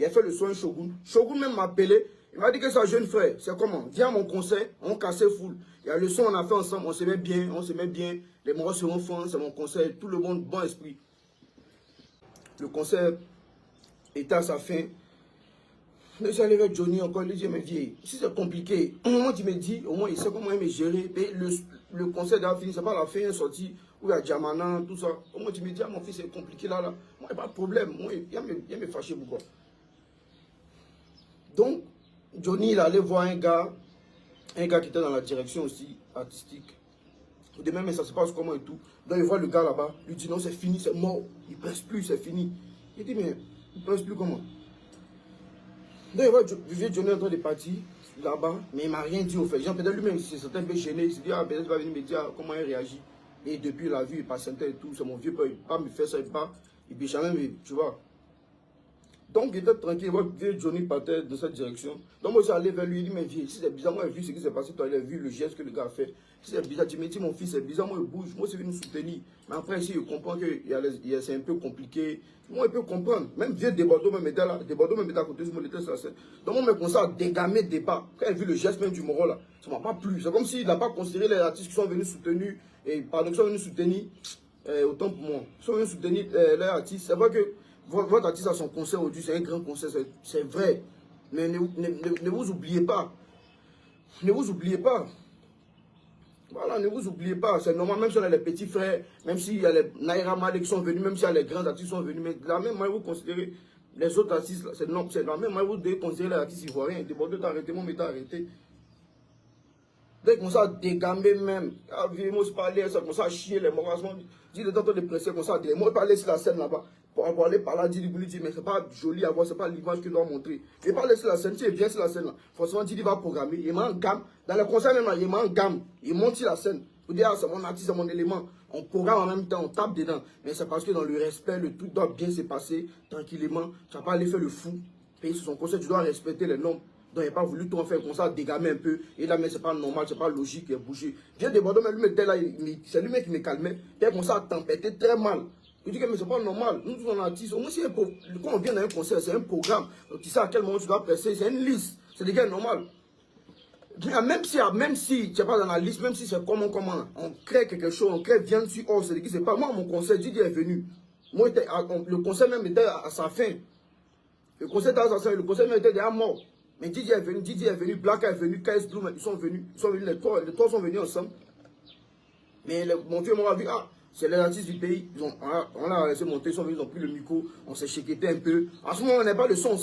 Il a fait le soin Shogun. Shogun même m'a appelé. Il m'a dit que sa jeune frère, c'est comment? Viens à mon concert, on cassait full. Il y a le son, on a fait ensemble, on s'aimait bien, Les moraux seront fins, c'est mon concert, tout le monde, bon esprit. Le concert était à sa fin. Mais j'allais avec Johnny encore, il dit, mais vieille, si c'est compliqué, au moment il me dit, au moins il sait comment il me gérer. Mais le concert a fini, c'est pas la fin, il est sorti, où il y a Djamana, tout ça. Au moins il me dit, ah mon fils, c'est compliqué là. Moi, il n'y a pas de problème, moi, il me fâché pourquoi. Donc, Johnny, il allait voir un gars qui était dans la direction aussi, artistique. De même, mais ça se passe comment et tout. Donc, il voit le gars là-bas, lui dit non, c'est fini, c'est mort, il ne presse plus, c'est fini. Il dit, mais il ne presse plus comment? Donc, il voit Johnny en train de partir là-bas, mais il ne m'a rien dit au fait. Genre, peut-être lui-même, il s'est un peu gêné, il s'est dit, ah, peut-être il va venir me dire comment il réagit. Et depuis, il a vu, il passe un et tout, c'est mon vieux père, il ne peut pas me faire ça, il ne peut pas, il peut jamais, tu vois. Donc, il était tranquille, moi, vieux Johnny partait dans cette direction. Donc, moi, je suis allé vers lui, il dit, mais vieux, si c'est bizarre, moi, j'ai vu ce qui s'est passé, toi, il a vu le geste que le gars a fait. Si c'est bizarre, tu me dis, mon fils, c'est bizarre, moi, il bouge, moi, c'est venu nous soutenir. Mais après, ici, il comprend que c'est un peu compliqué. Moi, il peut comprendre. Même vieux Desbordeaux, même était là, Desbordeaux, même était à côté, moi, il était sur la scène. Donc, moi, je commençait à dégamer des pas. Quand il a vu le geste même du Moro, là, ça m'a pas plu. C'est comme s'il n'a pas considéré les artistes qui sont venus soutenir, et pardon, qui sont venus soutenir, autant pour moi, qui sont venus soutenir les artistes. C'est vrai que votre artiste a son concert aujourd'hui, c'est un grand concert, c'est vrai. Mais ne vous oubliez pas. Ne vous oubliez pas. Voilà, ne vous oubliez pas. C'est normal, même si on a les petits frères, même s'il y a les Naira Malek qui sont venus, même s'il y a les grands artistes qui sont venus, mais de la même manière, vous considérez les autres artistes, c'est de la même manière, vous devez considérer les artistes ivoiriens. Desbordeaux t'a arrêté, mon métier arrêté. Dès qu'on ça dégamer même, moi je parlais, ça commence à chier les morts, dit le temps de presser comme ça, moi je parlais sur la scène là-bas, pour aller par là, dit mais c'est pas joli à voir, c'est pas l'image qu'il doit montrer. Il parle sur la scène, tu es bien sur la scène là, forcément il va programmer, il met en gamme, dans le concert même là, il met en gamme, il monte sur la scène, pour dire ah, c'est mon artiste, c'est mon élément, on programme en même temps, on tape dedans, mais c'est parce que dans le respect, le tout doit bien se passer, tranquillement, tu n'as pas aller faire le fou, payer sur son concert, tu dois respecter les normes. Donc il n'a pas voulu tout en faire comme ça, dégamer un peu. Et là, mais c'est pas normal, c'est pas logique, il a bougé. Viens de Bordeaux, mais lui mettait là, c'est lui-même qui me calmait. Il a commencé à tempêter très mal. Il dit que mais c'est pas normal. Nous, on artistes, au moins si quand on vient dans un concert, c'est un programme. Donc tu sais à quel moment tu dois presser, c'est une liste. C'est des gars normal. Même si tu n'es pas dans la liste, même si c'est comment, on crée quelque chose, on crée viande sur or, c'est c'est pas moi, mon concert, Didi est venu. Moi, le concert même était à sa fin. Le concert était à sa fin, le concert même était déjà mort. Mais Didi est venu, Black est venu, KS Blue, ils sont venus, les trois sont venus ensemble. Mais mon vieux m'a vu, ah, c'est les artistes du pays, on l'a laissé monter, ils sont venus, ils ont pris le micro, on s'est chéqueté un peu. En ce moment, on n'est pas le son ensemble.